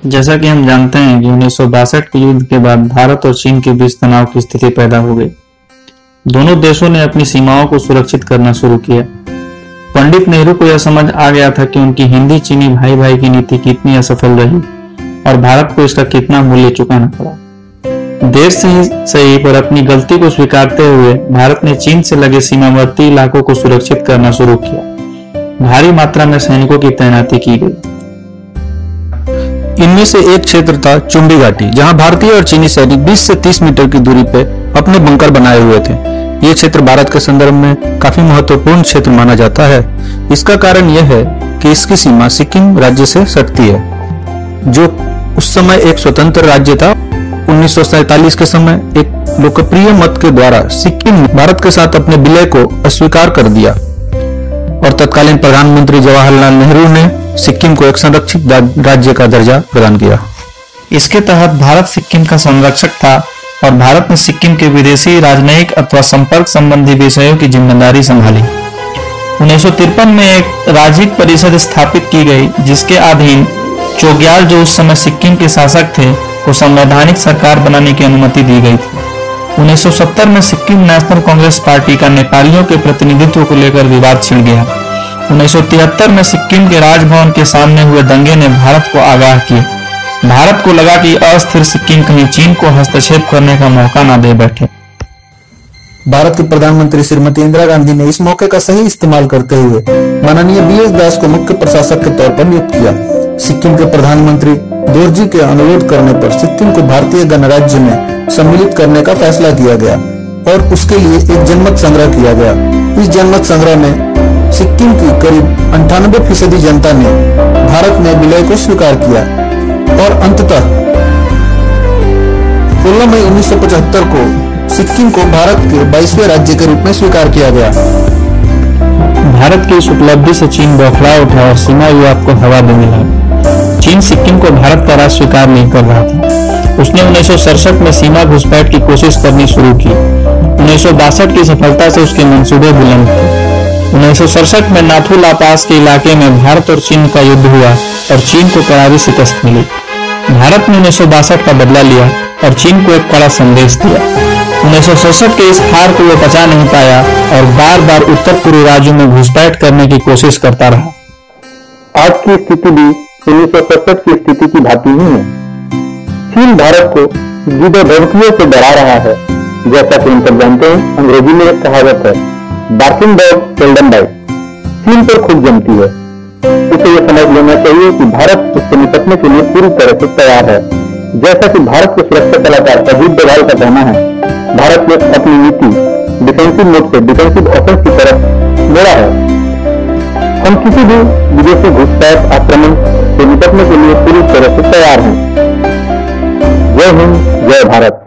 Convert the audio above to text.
जैसा कि हम जानते हैं कि 1962 के युद्ध के बाद भारत और चीन के बीच तनाव की स्थिति पैदा हो गई। दोनों देशों ने अपनी सीमाओं को सुरक्षित करना शुरू किया। पंडित नेहरू को यह समझ आ गया था कि उनकी हिंदी चीनी भाई भाई की नीति कितनी असफल रही और भारत को इसका कितना मूल्य चुकाना पड़ा। देर से ही सही पर अपनी गलती को स्वीकारते हुए भारत ने चीन से लगे सीमावर्ती इलाकों को सुरक्षित करना शुरू किया। भारी मात्रा में सैनिकों की तैनाती की गई। इनमें से एक क्षेत्र था चुंबी घाटी, जहां भारतीय और चीनी सैनिक 20 से 30 मीटर की दूरी पर अपने बंकर बनाए हुए थे। यह क्षेत्र भारत के संदर्भ में काफी महत्वपूर्ण क्षेत्र माना जाता है। इसका कारण यह है कि इसकी सीमा सिक्किम राज्य से सटती है, जो उस समय एक स्वतंत्र राज्य था। 1947 के समय एक लोकप्रिय मत के द्वारा सिक्किम ने भारत के साथ अपने विलय को अस्वीकार कर दिया और तत्कालीन प्रधानमंत्री जवाहरलाल नेहरू ने सिक्किम को एक संरक्षित राज्य का दर्जा प्रदान किया। इसके तहत भारत सिक्किम का संरक्षक था और भारत ने सिक्किम के विदेशी, राजनयिक अथवा संपर्क संबंधी विषयों की जिम्मेदारी संभाली। 1953 में एक राज्यिक परिषद स्थापित की गई, जिसके अधीन चोग्याल, जो उस समय सिक्किम के शासक थे, को संवैधानिक सरकार बनाने की अनुमति दी गई थी। 1970 में सिक्किम नेशनल कांग्रेस पार्टी का नेपालियों के प्रतिनिधित्व को लेकर विवाद छिड़ गया। 1973 में सिक्किम के राजभवन के सामने हुए दंगे ने भारत को आगाह किया। भारत को लगा कि अस्थिर सिक्किम कहीं चीन को हस्तक्षेप करने का मौका न दे बैठे। भारत की प्रधानमंत्री श्रीमती इंदिरा गांधी ने इस मौके का सही इस्तेमाल करते हुए माननीय BS दास को मुख्य प्रशासक के तौर पर नियुक्त किया। सिक्किम के प्रधानमंत्री दोरजी के अनुरोध करने पर सिक्किम को भारतीय गणराज्य में सम्मिलित करने का फैसला किया गया और उसके लिए एक जनमत संग्रह किया गया। इस जनमत संग्रह में सिक्किम की करीब 98% जनता ने भारत में विलय को स्वीकार किया और अंततः 16 मई 1975 को सिक्किम को भारत के 22वें राज्य के रूप में स्वीकार किया गया। भारत की इस उपलब्धि से चीन बौखला उठा और सीमा विवाद को हवा देने लगा। चीन सिक्किम को भारत का राज्य स्वीकार नहीं कर रहा था। उसने 1967 में सीमा घुसपैठ की कोशिश करनी शुरू की। 1962 की सफलता से उसके मंसूबे बुलंद थे। 1967 में नाथू ला पास के इलाके में भारत और चीन का युद्ध हुआ और चीन को करारी शिकस्त मिली। भारत ने 1962 का बदला लिया और चीन को एक कड़ा संदेश दिया। 1967 के इस हार को वो पचा नहीं पाया और बार बार उत्तर पूर्वी राज्यों में घुसपैठ करने की कोशिश करता रहा। आज की स्थिति भी 1967 की स्थिति की भांति ही है। चीन भारत को जुदो धमकियों से डरा रहा है। जैसा कि हम सब जानते हैं, अंग्रेजी में एक कहावत है, बार्किंग डॉग सेल्डम बाइट। चीन पर खुद जमती है। उसे यह समझ लेना चाहिए कि भारत उससे निपटने के लिए पूरी तरह से तैयार है। जैसा कि भारत के सुरक्षा सलाहकार अजीत डोभाल का कहना है, भारत ने अपनी नीति डिफेंसिव मोड से डिफेंसिव ऑफेंस की तरफ मोड़ा है। हम किसी भी विदेशी घुसपैठ आक्रमण से निपटने के लिए पूरी तरह से तैयार हैं। जय हिंद, जय भारत।